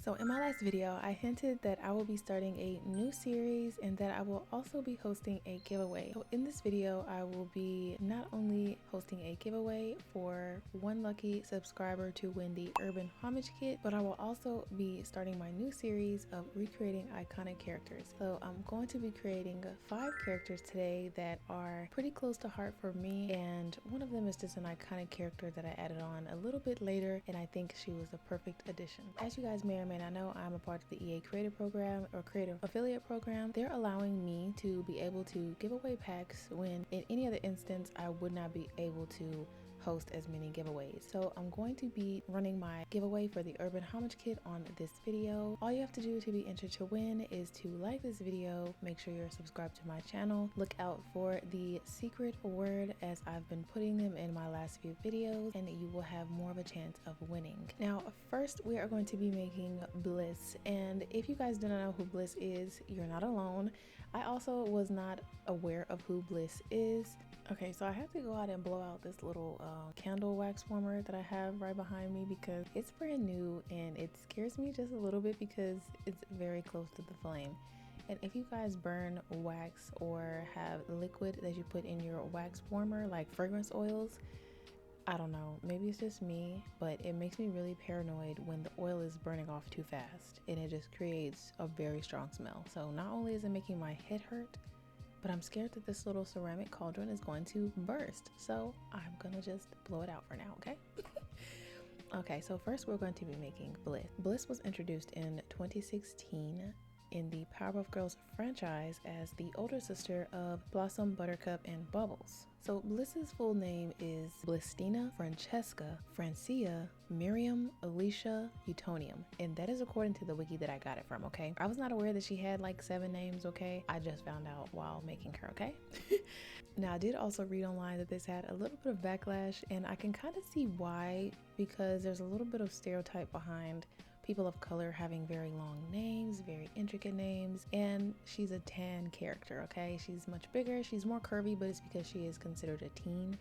So in my last video, I hinted that I will be starting a new series and that I will also be hosting a giveaway. So in this video, I will be not only hosting a giveaway for one lucky subscriber to win the Urban Homage Kit, but I will also be starting my new series of recreating iconic characters. So I'm going to be creating 5 characters today that are pretty close to heart for me, and one of them is just an iconic character that I added on a little bit later, and I think she was a perfect addition. As you guys may or may not know, I'm a part of the EA Creator Program or Creator Affiliate Program. They're allowing me to be able to give away packs when in any other instance I would not be able to host as many giveaways. So I'm going to be running my giveaway for the Urban Homage Kit on this video. All you have to do to be entered to win is to like this video, make sure you're subscribed to my channel, look out for the secret word as I've been putting them in my last few videos, and you will have more of a chance of winning. Now first we are going to be making Bliss, and if you guys do not know who Bliss is, you're not alone. I also was not aware of who Bliss is. Okay, so I have to go out and blow out this little candle wax warmer that I have right behind me because it's brand new and it scares me just a little bit because it's very close to the flame. And if you guys burn wax or have liquid that you put in your wax warmer, like fragrance oils, I don't know, maybe it's just me, but it makes me really paranoid when the oil is burning off too fast and it just creates a very strong smell. So not only is it making my head hurt, but I'm scared that this little ceramic cauldron is going to burst. So I'm gonna just blow it out for now, okay? Okay, so first we're going to be making Bliss. Bliss was introduced in 2016 in the Powerpuff Girls franchise as the older sister of Blossom, Buttercup, and Bubbles. So Bliss's full name is Blisstina Francesca Francia Miriam Alicia Utonium, and that is according to the wiki that I got it from, okay? I was not aware that she had like 7 names, okay? I just found out while making her, okay? Now I did also read online that this had a little bit of backlash, and I can kind of see why, because there's a little bit of stereotype behind people of color having very long names, very intricate names, and she's a tan character, okay? She's much bigger, she's more curvy, but it's because she is considered a teen.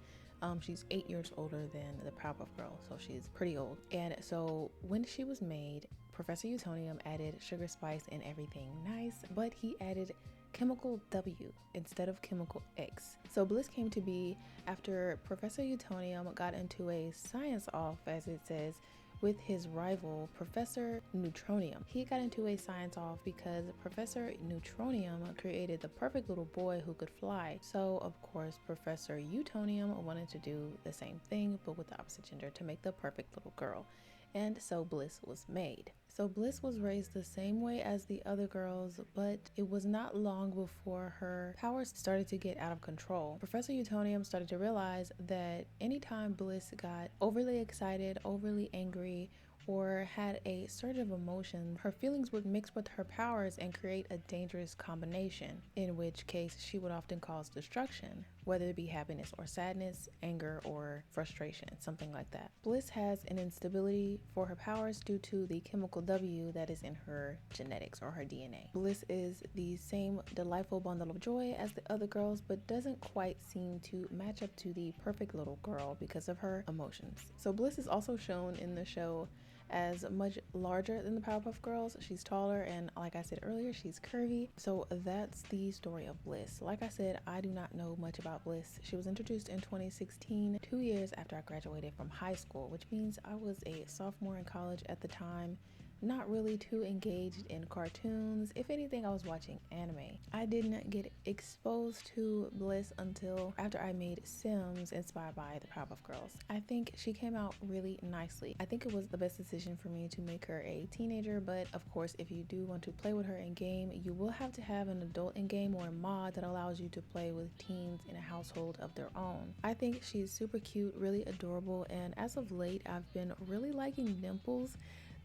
She's 8 years older than the Powerpuff Girl, so she's pretty old. And so when she was made, Professor Utonium added sugar, spice, and everything nice, but he added chemical W instead of chemical X. So Bliss came to be after Professor Utonium got into a science off, as it says, with his rival Professor Neutronium. He got into a science off because Professor Neutronium created the perfect little boy who could fly. So of course Professor Utonium wanted to do the same thing but with the opposite gender to make the perfect little girl. And so Bliss was made. So Bliss was raised the same way as the other girls, but it was not long before her powers started to get out of control. Professor Utonium started to realize that anytime Bliss got overly excited, overly angry, or had a surge of emotion, her feelings would mix with her powers and create a dangerous combination, in which case she would often cause destruction, whether it be happiness or sadness, anger or frustration, something like that. Bliss has an instability for her powers due to the chemical W that is in her genetics or her DNA. Bliss is the same delightful bundle of joy as the other girls, but doesn't quite seem to match up to the perfect little girl because of her emotions. So Bliss is also shown in the show as much larger than the Powerpuff Girls. She's taller, and like I said earlier, she's curvy. So that's the story of Bliss. Like I said, I do not know much about Bliss. She was introduced in 2016, 2 years after I graduated from high school, which means I was a sophomore in college at the time. Not really too engaged in cartoons. If anything, I was watching anime. I didn't get exposed to Bliss until after I made Sims inspired by the Powerpuff Girls. I think she came out really nicely. I think it was the best decision for me to make her a teenager, but of course if you do want to play with her in game, you will have to have an adult in game or a mod that allows you to play with teens in a household of their own. I think she's super cute, really adorable, and as of late I've been really liking Dimples.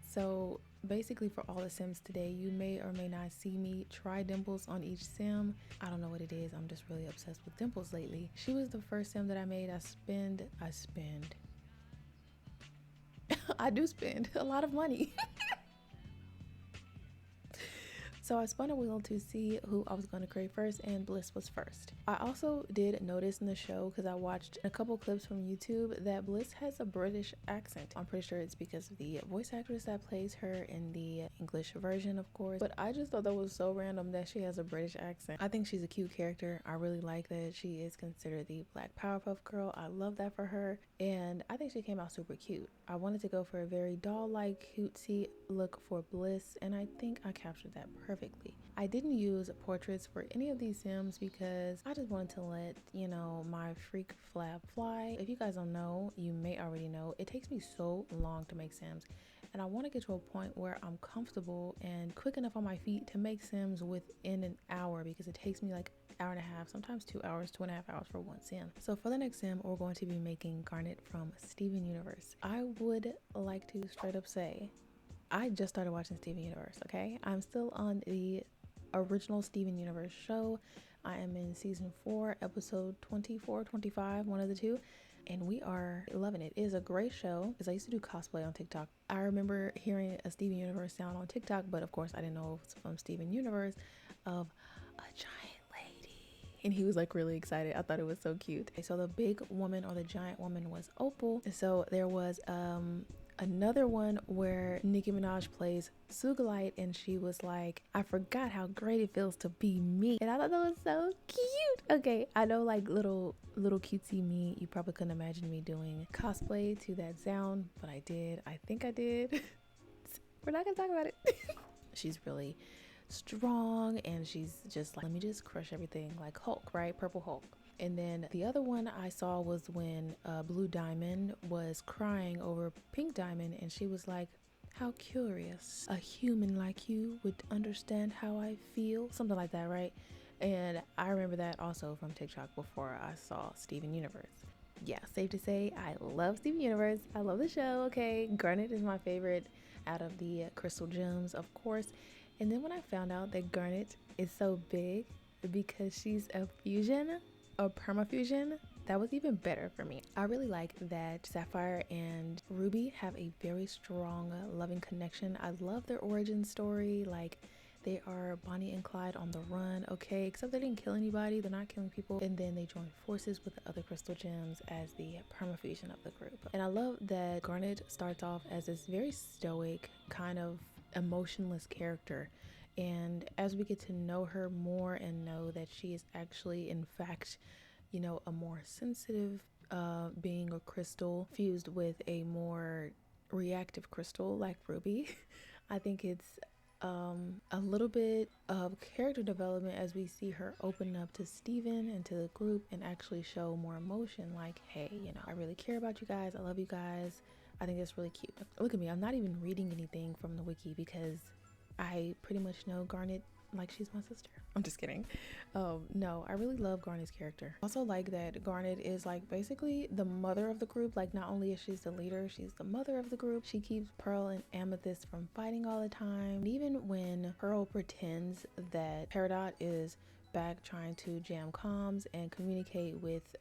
So basically for all the Sims today, you may or may not see me try Dimples on each Sim. I don't know what it is, I'm just really obsessed with Dimples lately. She was the first Sim that I made. I do spend a lot of money. So I spun a wheel to see who I was going to create first, and Bliss was first. I also did notice in the show, because I watched a couple clips from YouTube, that Bliss has a British accent. I'm pretty sure it's because of the voice actress that plays her in the English version, of course. But I just thought that was so random that she has a British accent. I think she's a cute character. I really like that she is considered the Black Powerpuff Girl. I love that for her. And I think she came out super cute. I wanted to go for a very doll-like, cutesy look for Bliss, and I think I captured that perfectly. I didn't use portraits for any of these Sims because I just wanted to let, you know, my freak flab fly. If you guys don't know, you may already know, it takes me so long to make Sims. And I want to get to a point where I'm comfortable and quick enough on my feet to make Sims within an hour, because it takes me like an hour and a half, sometimes 2 hours, 2.5 hours for one Sim. So for the next Sim, we're going to be making Garnet from Steven Universe. I would like to straight up say, I just started watching Steven Universe, okay? I'm still on the original Steven Universe show. I am in season 4, episode 24, 25, one of the two. And we are loving it. It is a great show, because I used to do cosplay on TikTok. I remember hearing a Steven Universe sound on TikTok, but of course I didn't know it was from Steven Universe, of a giant lady. And he was like really excited. I thought it was so cute. So the big woman, or the giant woman, was Opal. So there was another one where Nicki Minaj plays Sugalite, and she was like, I forgot how great it feels to be me. And I thought that was so cute. Okay, I know, like little cutesy me, you probably couldn't imagine me doing cosplay to that sound, but I did. I think I did. We're not gonna talk about it. She's really strong, and she's just like, let me just crush everything, like Hulk, right? Purple Hulk. And then the other one I saw was when Blue Diamond was crying over Pink Diamond, and she was like, how curious a human like you would understand how I feel, something like that, right? And I remember that also from TikTok before I saw Steven Universe. Yeah, safe to say, I love Steven Universe. I love the show, okay? Garnet is my favorite out of the crystal gems, of course. And then when I found out that Garnet is so big because she's a fusion, a permafusion, that was even better for me. I really like that Sapphire and Ruby have a very strong loving connection. I love their origin story. Like, they are Bonnie and Clyde on the run, okay? Except they didn't kill anybody, they're not killing people. And then they joined forces with the other crystal gems as the permafusion of the group. And I love that Garnet starts off as this very stoic, kind of emotionless character. And as we get to know her more and know that she is actually, in fact, you know, a more sensitive being or crystal fused with a more reactive crystal like Ruby, I think it's a little bit of character development as we see her open up to Steven and to the group and actually show more emotion, like, hey, you know, I really care about you guys, I love you guys. I think that's really cute. Look at me, I'm not even reading anything from the wiki because I pretty much know Garnet like she's my sister. I'm just kidding. No, I really love Garnet's character. Also like that Garnet is like basically the mother of the group. Like, not only is she the leader, she's the mother of the group. She keeps Pearl and Amethyst from fighting all the time. And even when Pearl pretends that Peridot is back trying to jam comms and communicate with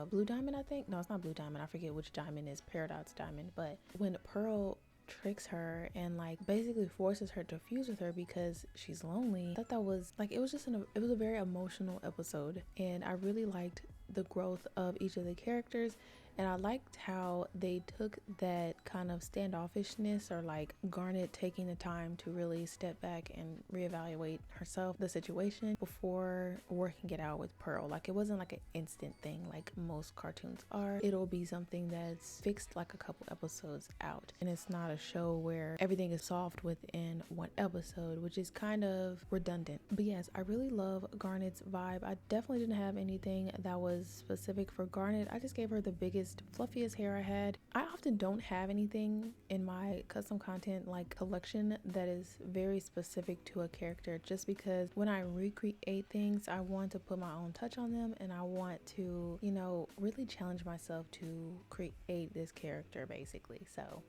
Blue Diamond, I think. No, it's not Blue Diamond. I forget which diamond is Peridot's diamond. But when Pearl tricks her and like basically forces her to fuse with her because she's lonely, I thought that was like, it was a very emotional episode, and I really liked the growth of each of the characters. And I liked how they took that kind of standoffishness, or like Garnet taking the time to really step back and reevaluate herself, the situation, before working it out with Pearl. Like, it wasn't like an instant thing like most cartoons are. It'll be something that's fixed like a couple episodes out. And it's not a show where everything is solved within one episode, which is kind of redundant. But yes, I really love Garnet's vibe. I definitely didn't have anything that was specific for Garnet. I just gave her the biggest, fluffiest hair I had. I often don't have anything in my custom content like collection that is very specific to a character, just because when I recreate things, I want to put my own touch on them, and I want to, you know, really challenge myself to create this character basically. So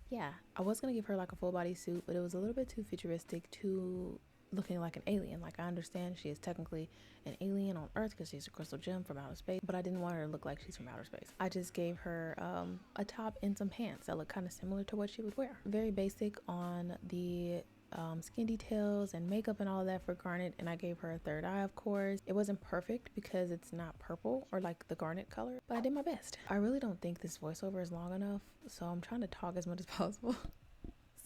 yeah, I was gonna give her like a full body suit, but it was a little bit too futuristic, too looking like an alien. Like, I understand she is technically an alien on Earth because she's a crystal gem from outer space, but I didn't want her to look like she's from outer space. I just gave her a top and some pants that look kind of similar to what she would wear. Very basic on the skin details and makeup and all of that for Garnet, and I gave her a third eye, of course. It wasn't perfect because it's not purple or like the Garnet color, but I did my best. I really don't think this voiceover is long enough, so I'm trying to talk as much as possible.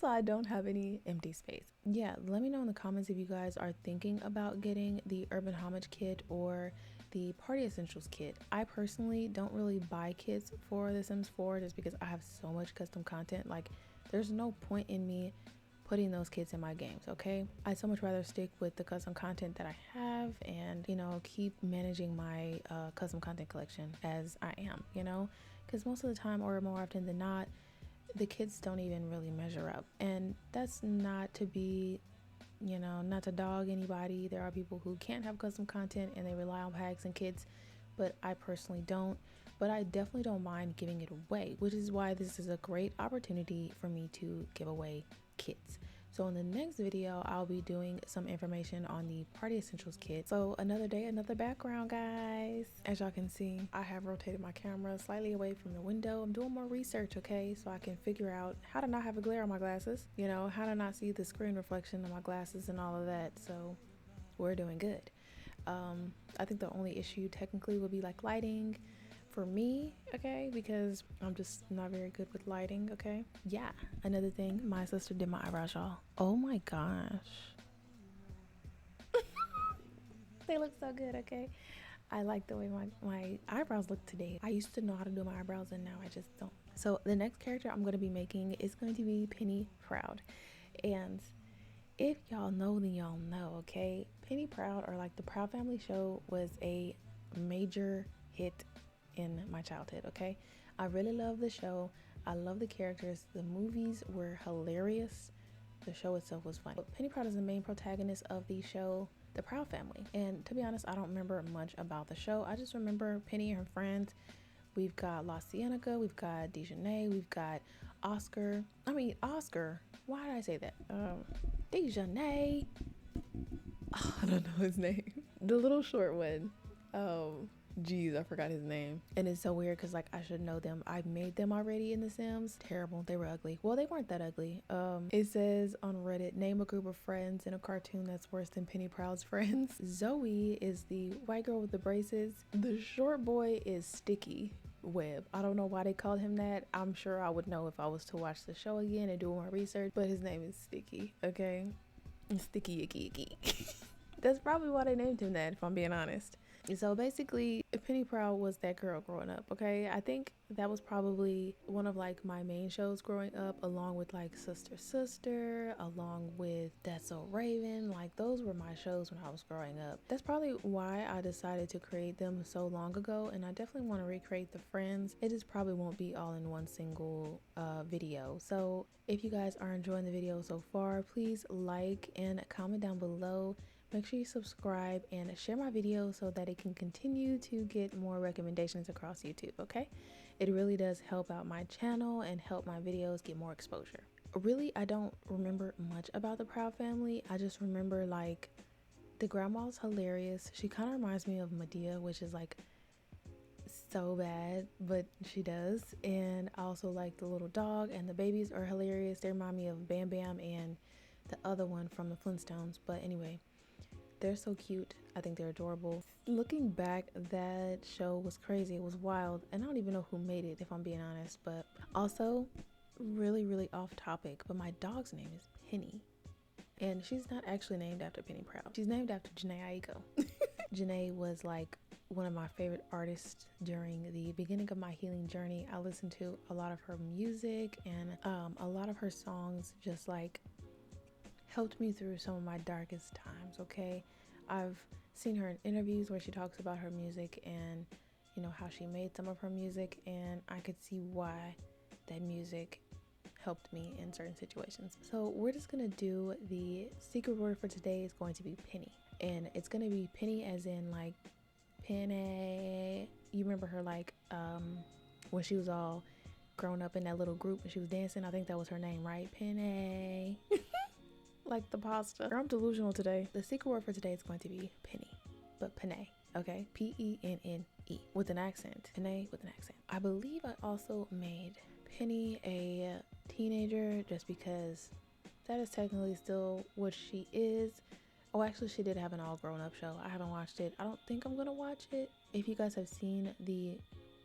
So I don't have any empty space. Yeah, let me know in the comments if you guys are thinking about getting the Urban Homage kit or the Party Essentials kit. I personally don't really buy kits for The Sims 4 just because I have so much custom content. Like, there's no point in me putting those kits in my games, okay? I'd so much rather stick with the custom content that I have and, you know, keep managing my custom content collection as I am, you know? Because most of the time, or more often than not, the kits don't even really measure up. And that's not to be, you know, not to dog anybody. There are people who can't have custom content and they rely on packs and kits, but I personally don't. But I definitely don't mind giving it away, which is why this is a great opportunity for me to give away kits. So in the next video, I'll be doing some information on the Party Essentials kit. So another day, another background, guys. As y'all can see, I have rotated my camera slightly away from the window. I'm doing more research, okay? So I can figure out how to not have a glare on my glasses, you know, how to not see the screen reflection of my glasses and all of that. So we're doing good. I think the only issue technically would be like lighting for me, okay, because I'm just not very good with lighting, okay? Yeah, another thing, my sister did my eyebrows, y'all. Oh my gosh. They look so good, okay? I like the way my eyebrows look today. I used to know how to do my eyebrows and now I just don't. So the next character I'm going to be making is going to be Penny Proud. And if y'all know, then y'all know, okay? Penny Proud, or like the Proud Family show, was a major hit in my childhood, okay? I really love the show. I love the characters. The movies were hilarious. The show itself was fun. But Penny Proud is the main protagonist of the show, The Proud Family. And to be honest, I don't remember much about the show. I just remember Penny and her friends. We've got La Cienega, we've got Dejanay, we've got Oscar. Why did I say that? Dejanay. Oh, I don't know his name. The little short one. Geez, I forgot his name. And it's so weird because like I should know them. I made them already in The Sims. Terrible. They were ugly. Well, they weren't that ugly. It says on Reddit, name a group of friends in a cartoon that's worse than Penny Proud's friends. Zoe is the white girl with the braces. The short boy is Sticky Web. I don't know why they called him that. I'm sure I would know if I was to watch the show again and do more research, but his name is Sticky, okay? Sticky Icky Icky. That's probably why they named him that, if I'm being honest. So basically, Penny Proud was that girl growing up, okay? I think that was probably one of like my main shows growing up, along with like Sister, along with That's So Raven. Like those were my shows when I was growing up. That's probably why I decided to create them so long ago, and I definitely want to recreate the friends. It just probably won't be all in one single video. So if you guys are enjoying the video so far, please like and comment down below. Make sure you subscribe and share my video so that it can continue to get more recommendations across YouTube, okay? It really does help out my channel and help my videos get more exposure. Really, I don't remember much about the Proud Family. I just remember like the grandma's hilarious. She kind of reminds me of Medea, which is like so bad, but she does. And I also like the little dog, and the babies are hilarious. They remind me of Bam Bam and the other one from the Flintstones. But anyway, they're so cute. I think they're adorable. Looking back, that show was crazy. It was wild. And I don't even know who made it, if I'm being honest. But also, really off topic, but my dog's name is Penny. And she's not actually named after Penny Proud. She's named after Jhené Aiko. Jhené was like one of my favorite artists during the beginning of my healing journey. I listened to a lot of her music, and a lot of her songs just like helped me through some of my darkest times, okay? I've seen her in interviews where she talks about her music and, you know, how she made some of her music, and I could see why that music helped me in certain situations. So we're just gonna do the secret word for today is going to be Penny. And it's gonna be Penny as in like Penny. You remember her like when she was all grown up in that little group and she was dancing? I think that was her name, right? Penny. Like the pasta. I'm delusional today. The secret word for today is going to be Penny, but Penny, okay? P-E-N-N-E with an accent. Penny with an accent. I believe I also made Penny a teenager just because that is technically still what she is. Oh, actually, she did have an all grown up show. I haven't watched it. I don't think I'm gonna watch it. If you guys have seen the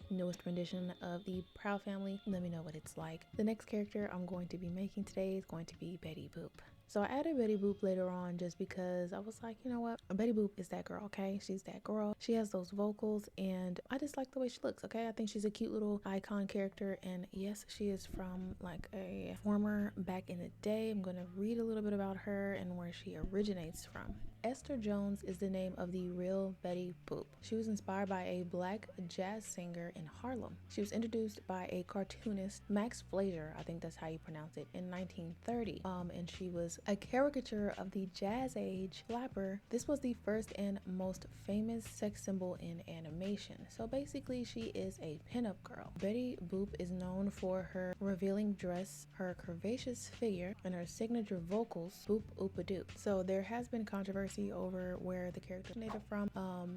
newest rendition of the Proud Family, let me know what it's like. The next character I'm going to be making today is going to be Betty Boop. So I added Betty Boop later on just because I was like, you know what? Betty Boop is that girl, okay? She's that girl. She has those vocals and I just like the way she looks, okay? I think she's a cute little icon character, and yes, she is from like a former back in the day. I'm gonna read a little bit about her and where she originates from. Esther Jones is the name of the real Betty Boop. She was inspired by a black jazz singer in Harlem. She was introduced by a cartoonist, Max Fleischer, I think that's how you pronounce it, in 1930. And she was a caricature of the jazz age flapper. This was the first and most famous sex symbol in animation. So basically, she is a pinup girl. Betty Boop is known for her revealing dress, her curvaceous figure, and her signature vocals, boop oopa doop. So there has been controversy over where the character originated from,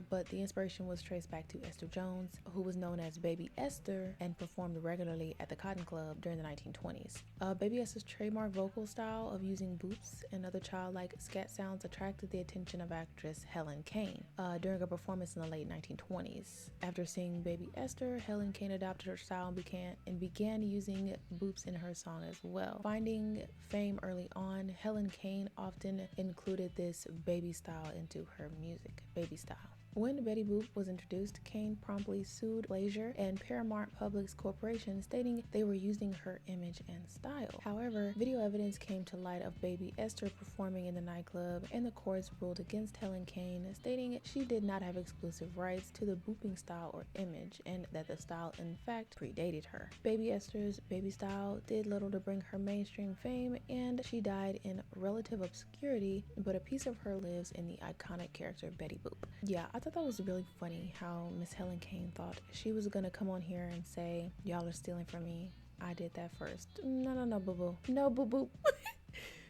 but the inspiration was traced back to Esther Jones, who was known as Baby Esther and performed regularly at the Cotton Club during the 1920s. Baby Esther's trademark vocal style of using boops and other childlike scat sounds attracted the attention of actress Helen Kane during a performance in the late 1920s. After seeing Baby Esther, Helen Kane adopted her style and began using boops in her song as well. Finding fame early on, Helen Kane often included this baby style into her music. Baby style. When Betty Boop was introduced, Kane promptly sued Fleischer and Paramount Publics Corporation, stating they were using her image and style. However, video evidence came to light of Baby Esther performing in the nightclub, and the courts ruled against Helen Kane, stating she did not have exclusive rights to the booping style or image, and that the style in fact predated her. Baby Esther's baby style did little to bring her mainstream fame, and she died in relative obscurity, but a piece of her lives in the iconic character Betty Boop. Yeah, I thought that was really funny how Miss Helen Kane thought she was gonna come on here and say, y'all are stealing from me. I did that first. No, boo-boo. No, boo-boo.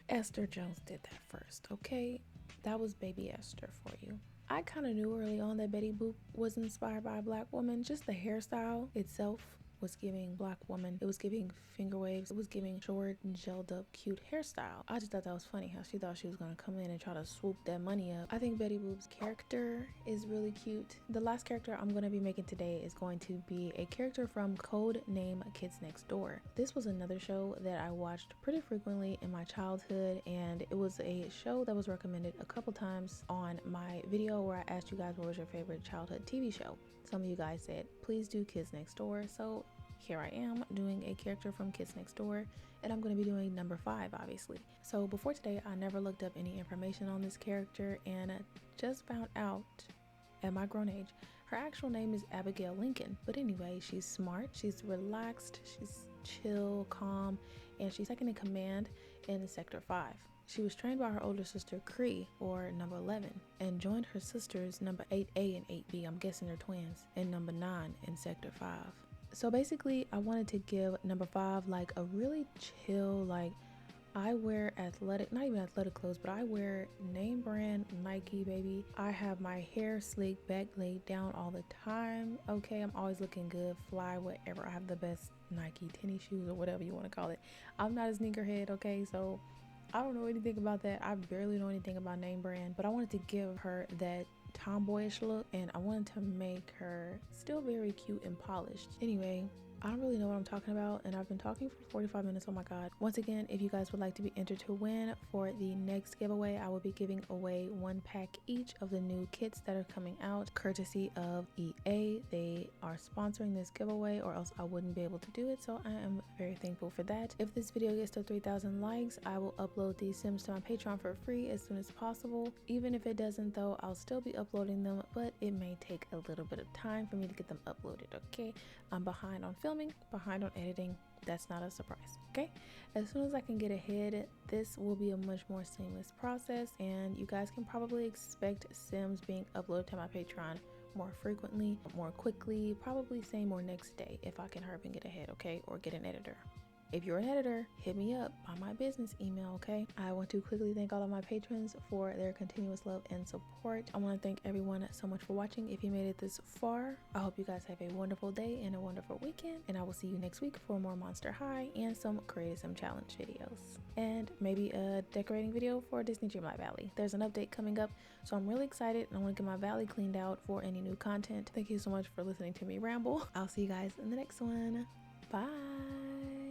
Esther Jones did that first, okay? That was Baby Esther for you. I kind of knew early on that Betty Boop was inspired by a black woman. Just the hairstyle itself was giving black woman. It was giving finger waves. It was giving short, gelled up, cute hairstyle. I just thought that was funny how she thought she was gonna come in and try to swoop that money up. I think Betty Boop's character is really cute. The last character I'm gonna be making today is going to be a character from Code Name Kids Next Door. This was another show that I watched pretty frequently in my childhood, and it was a show that was recommended a couple times on my video where I asked you guys what was your favorite childhood TV show. Some of you guys said, please do Kids Next Door. So here I am doing a character from Kids Next Door, and I'm going to be doing number 5, obviously. So before today, I never looked up any information on this character and just found out at my grown age, her actual name is Abigail Lincoln. But anyway, she's smart, she's relaxed, she's chill, calm, and she's second in command in Sector 5. She was trained by her older sister Cree, or number 11, and joined her sisters number 8A and 8B, I'm guessing they're twins, and number 9 in Sector 5. So basically, I wanted to give number 5 like a really chill, like, I wear athletic, not even athletic clothes, but I wear name brand Nike, baby. I have my hair slick back laid down all the time. Okay, I'm always looking good, fly, whatever. I have the best Nike tennis shoes or whatever you want to call it. I'm not a sneakerhead, okay, so I don't know anything about that. I barely know anything about name brand, but I wanted to give her that tomboyish look, and I wanted to make her still very cute and polished. Anyway, I don't really know what I'm talking about, and I've been talking for 45 minutes. Oh my god. Once again, if you guys would like to be entered to win for the next giveaway, I will be giving away 1 pack each of the new kits that are coming out, courtesy of EA. They are sponsoring this giveaway, or else I wouldn't be able to do it, so I am very thankful for that. If this video gets to 3,000 likes, I will upload these Sims to my Patreon for free as soon as possible. Even if it doesn't though, I'll still be uploading them, but it may take a little bit of time for me to get them uploaded, okay? I'm behind on filming, behind on editing. That's not a surprise, okay? As soon as I can get ahead, this will be a much more seamless process, and you guys can probably expect Sims being uploaded to my Patreon more frequently, more quickly, probably same or next day if I can hurry and get ahead, okay? Or get an editor. if you're an editor, hit me up on my business email, okay? I want to quickly thank all of my patrons for their continuous love and support. I want to thank everyone so much for watching. If you made it this far, I hope you guys have a wonderful day and a wonderful weekend, and I will see you next week for more Monster High and some Create a Sim Challenge videos, and maybe a decorating video for Disney Dreamlight Valley. There's an update coming up, so I'm really excited, and I want to get my valley cleaned out for any new content. Thank you so much for listening to me ramble. I'll see you guys in the next one. Bye.